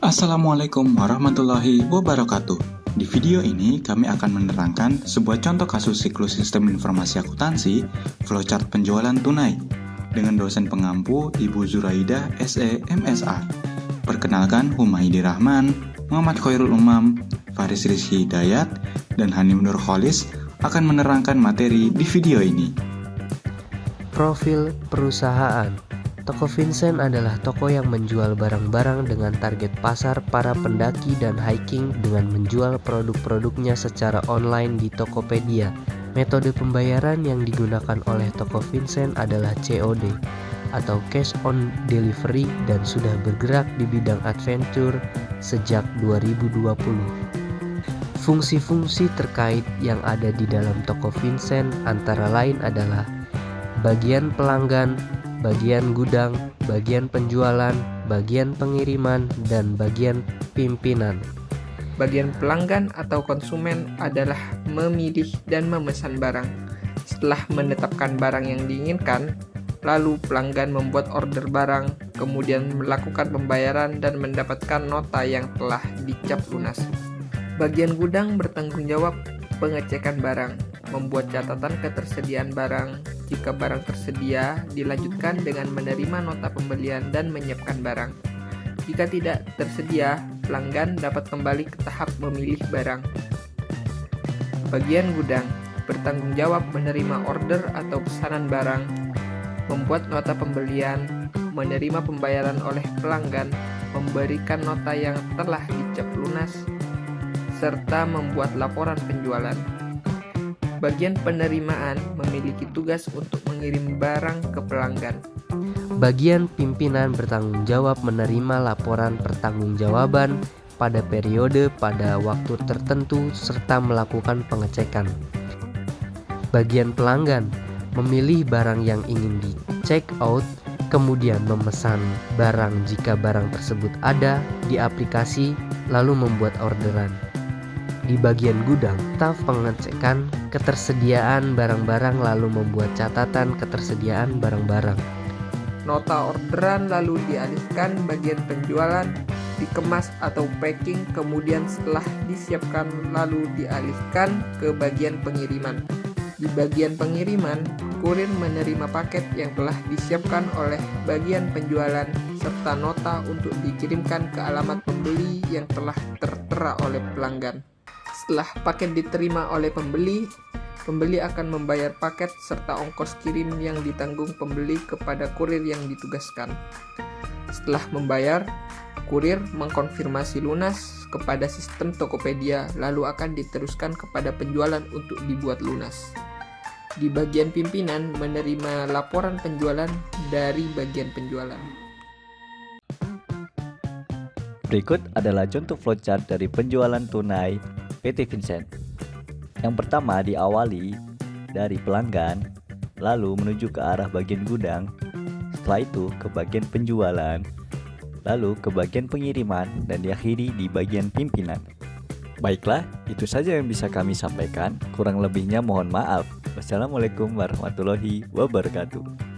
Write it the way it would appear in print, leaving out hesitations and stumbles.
Assalamualaikum warahmatullahi wabarakatuh. Di video ini kami akan menerangkan sebuah contoh kasus siklus sistem informasi akuntansi flowchart penjualan tunai dengan dosen pengampu Ibu Zuraidah SE MSA. Perkenalkan, Humaydi Rahman, Muhammad Khairul Umam, Faris Rizky Hidayat, dan Hanim Nur Kholis akan menerangkan materi di video ini. Profil perusahaan. Toko Vincent adalah toko yang menjual barang-barang dengan target pasar para pendaki dan hiking dengan menjual produk-produknya secara online di Tokopedia. Metode pembayaran yang digunakan oleh Toko Vincent adalah COD atau Cash on Delivery dan sudah bergerak di bidang adventure sejak 2020. Fungsi-fungsi terkait yang ada di dalam Toko Vincent antara lain adalah bagian pelanggan, bagian gudang, bagian penjualan, bagian pengiriman, dan bagian pimpinan. Bagian pelanggan atau konsumen adalah memilih dan memesan barang. Setelah menetapkan barang yang diinginkan, lalu pelanggan membuat order barang, kemudian melakukan pembayaran dan mendapatkan nota yang telah dicap lunas. Bagian gudang bertanggung jawab pengecekan barang, membuat catatan ketersediaan barang. Jika barang tersedia, dilanjutkan dengan menerima nota pembelian dan menyiapkan barang. Jika tidak tersedia, pelanggan dapat kembali ke tahap memilih barang. Bagian gudang bertanggung jawab menerima order atau pesanan barang, membuat nota pembelian, menerima pembayaran oleh pelanggan, memberikan nota yang telah dicap lunas, serta membuat laporan penjualan. Bagian penerimaan memiliki tugas untuk mengirim barang ke pelanggan. Bagian pimpinan bertanggung jawab menerima laporan pertanggungjawaban pada periode pada waktu tertentu serta melakukan pengecekan. Bagian pelanggan memilih barang yang ingin di check out, kemudian memesan barang jika barang tersebut ada di aplikasi, lalu membuat orderan. Di bagian gudang, staf pengecekan ketersediaan barang-barang lalu membuat catatan ketersediaan barang-barang. Nota orderan lalu dialihkan bagian penjualan, dikemas atau packing, kemudian setelah disiapkan lalu dialihkan ke bagian pengiriman. Di bagian pengiriman, kurir menerima paket yang telah disiapkan oleh bagian penjualan serta nota untuk dikirimkan ke alamat pembeli yang telah tertera oleh pelanggan. Setelah paket diterima oleh pembeli, pembeli akan membayar paket serta ongkos kirim yang ditanggung pembeli kepada kurir yang ditugaskan. Setelah membayar, kurir mengkonfirmasi lunas kepada sistem Tokopedia, lalu akan diteruskan kepada penjualan untuk dibuat lunas. Di bagian pimpinan menerima laporan penjualan dari bagian penjualan. Berikut adalah contoh flowchart dari penjualan tunai PT Vincent. Yang pertama diawali dari pelanggan, lalu menuju ke arah bagian gudang, setelah itu ke bagian penjualan, lalu ke bagian pengiriman, dan diakhiri di bagian pimpinan. Baiklah, itu saja yang bisa kami sampaikan. Kurang lebihnya mohon maaf. Wassalamualaikum warahmatullahi wabarakatuh.